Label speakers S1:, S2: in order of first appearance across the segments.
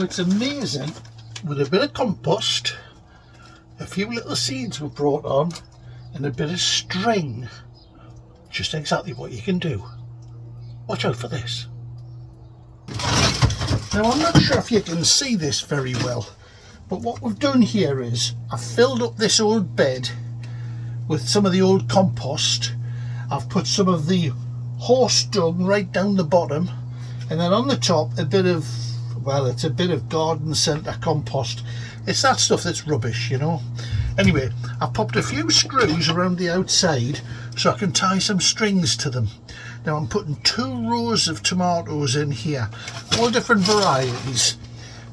S1: it's amazing, with a bit of compost, a few little seeds were brought on, and a bit of string, just exactly what you can do. Watch out for this. Now I'm not sure if you can see this very well, but what we've done here is I've filled up this old bed with some of the old compost. I've put some of the horse dung right down the bottom, and then on the top a bit of, well, it's a bit of garden centre compost. It's that stuff that's rubbish, you know. Anyway, I popped a few screws around the outside so I can tie some strings to them. Now I'm putting 2 rows of tomatoes in here, all different varieties.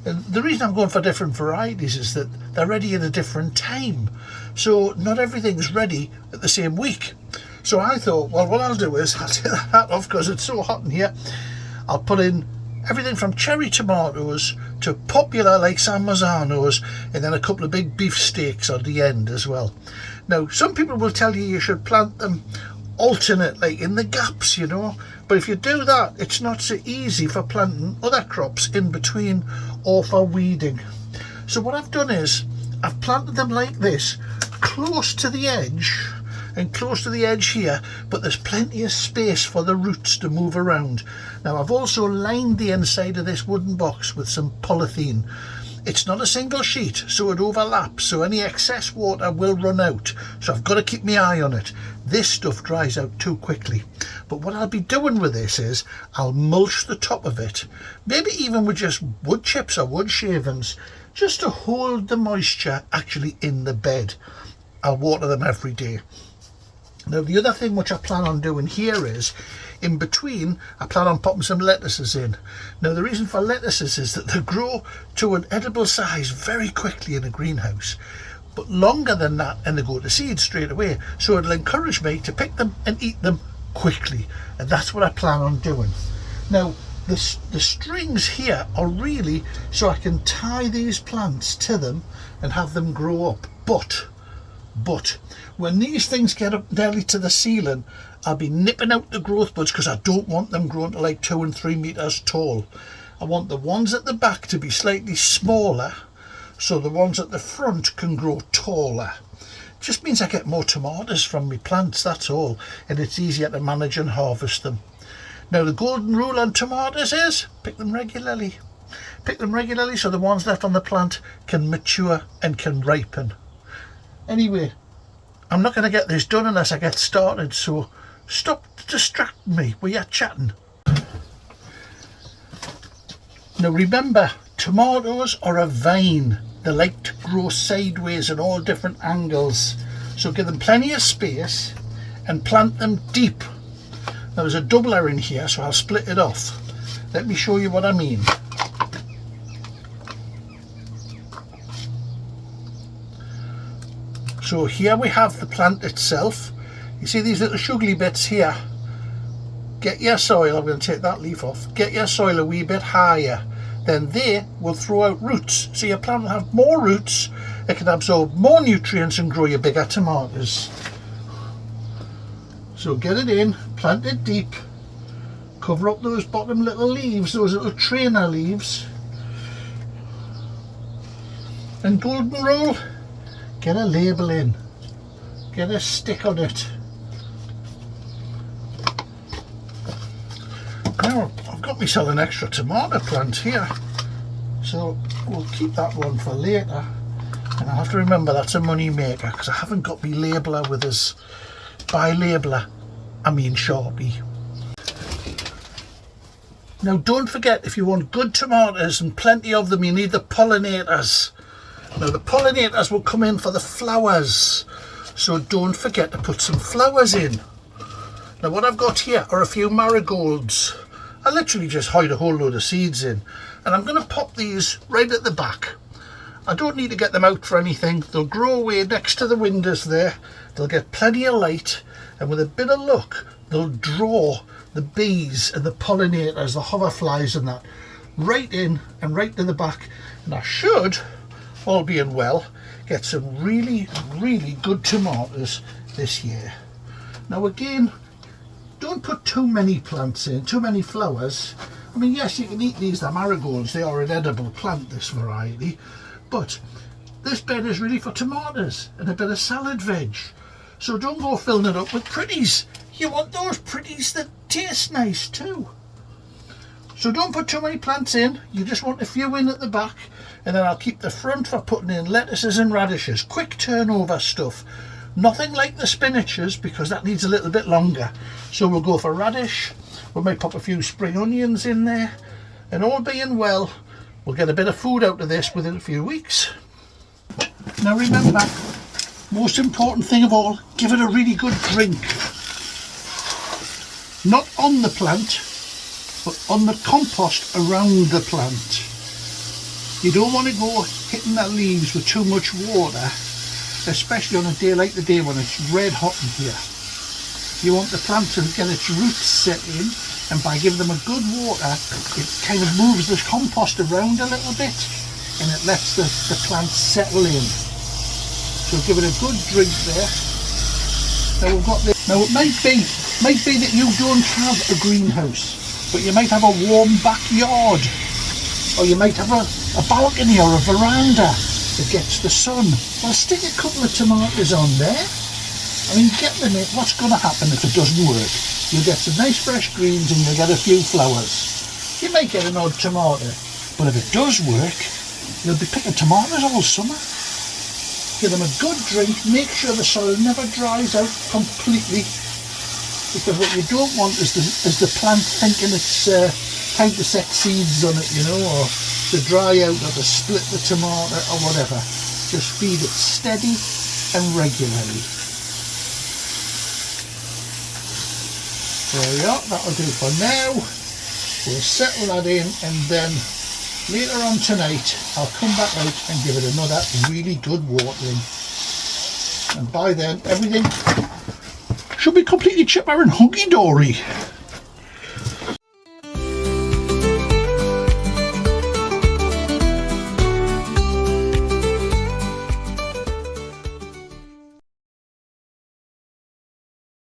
S1: And the reason I'm going for different varieties is that they're ready at a different time. So not everything's ready at the same week. So I thought, well, what I'll do is, I'll take the hat off because it's so hot in here. I'll put in everything from cherry tomatoes to popular like San Mazzanos, and then a couple of big beef steaks on the end as well. Now, some people will tell you should plant them alternate, like in the gaps, you know, but if you do that, it's not so easy for planting other crops in between or for weeding. So what I've done is I've planted them like this, close to the edge, and close to the edge here, but there's plenty of space for the roots to move around. Now I've also lined the inside of this wooden box with some polythene. It's not a single sheet, so it overlaps, so any excess water will run out, so I've got to keep my eye on it. This stuff dries out too quickly. But what I'll be doing with this is I'll mulch the top of it, maybe even with just wood chips or wood shavings, just to hold the moisture actually in the bed. I'll water them every day. Now the other thing which I plan on doing here is, in between, I plan on popping some lettuces in. Now the reason for lettuces is that they grow to an edible size very quickly in a greenhouse, but longer than that, and they go to seed straight away, so it'll encourage me to pick them and eat them quickly, and that's what I plan on doing. Now the strings here are really so I can tie these plants to them and have them grow up, but when these things get up nearly to the ceiling, I'll be nipping out the growth buds because I don't want them growing to like 2 and 3 meters tall. I want the ones at the back to be slightly smaller, so the ones at the front can grow taller. Just means I get more tomatoes from my plants, that's all, and it's easier to manage and harvest them. Now the golden rule on tomatoes is pick them regularly. Pick them regularly so the ones left on the plant can mature and can ripen. Anyway, I'm not going to get this done unless I get started, so stop distracting me while you're chatting. Now remember, tomatoes are a vine. They like to grow sideways in all different angles, so give them plenty of space and plant them deep. Now there's a doubler in here, so I'll split it off. Let me show you what I mean. So here we have the plant itself. You see these little sugly bits here? Get your soil, I'm going to take that leaf off, get your soil a wee bit higher. Then they will throw out roots. So your plant will have more roots, it can absorb more nutrients and grow you bigger tomatoes. So get it in, plant it deep, cover up those bottom little leaves, those little trainer leaves. And golden rule, get a label in, get a stick on it. Now I've got myself an extra tomato plant here, so we'll keep that one for later, and I have to remember that's a money maker because I haven't got my labeler with us. By labeler I mean Sharpie. Now don't forget, if you want good tomatoes and plenty of them, you need the pollinators. Now the pollinators will come in for the flowers, so don't forget to put some flowers in. Now what I've got here are a few marigolds. I literally just hide a whole load of seeds in, and I'm going to pop these right at the back. I don't need to get them out for anything. They'll grow away next to the windows there. They'll get plenty of light, and with a bit of luck they'll draw the bees and the pollinators, the hoverflies and that, right in and right to the back, and I should, all being well, get some really good tomatoes this year. Now again, don't put too many plants in, too many flowers, I mean, yes, you can eat these, they're marigolds, they are an edible plant, this variety, but this bed is really for tomatoes and a bit of salad veg. So don't go filling it up with pretties. You want those pretties that taste nice too. So don't put too many plants in, you just want a few in at the back, and then I'll keep the front for putting in lettuces and radishes. Quick turnover stuff. Nothing like the spinaches because that needs a little bit longer. So we'll go for radish, we might pop a few spring onions in there, and all being well, we'll get a bit of food out of this within a few weeks. Now remember, most important thing of all, give it a really good drink. Not on the plant, but on the compost around the plant. You don't want to go hitting the leaves with too much water, especially on a day like today when it's red hot in here. You want the plant to get its roots set in, and by giving them a good water, it kind of moves the compost around a little bit, and it lets the plant settle in. So give it a good drink there. Now we've got this. Now it might be that you don't have a greenhouse, but you might have a warm backyard, or you might have a balcony or a veranda that gets the sun. Well, stick a couple of tomatoes on there. I mean, get them in. What's going to happen if it doesn't work? You'll get some nice fresh greens and you'll get a few flowers. You might get an odd tomato, but if it does work, you'll be picking tomatoes all summer. Give them a good drink, make sure the soil never dries out completely, because what you don't want is the plant thinking it's time to set seeds on it, you know, or to dry out or to split the tomato or whatever. Just feed it steady and regularly. There we are, that'll do for now. We'll settle that in, and then later on tonight I'll come back out and give it another really good watering. And by then everything should be completely chipper and hunky-dory.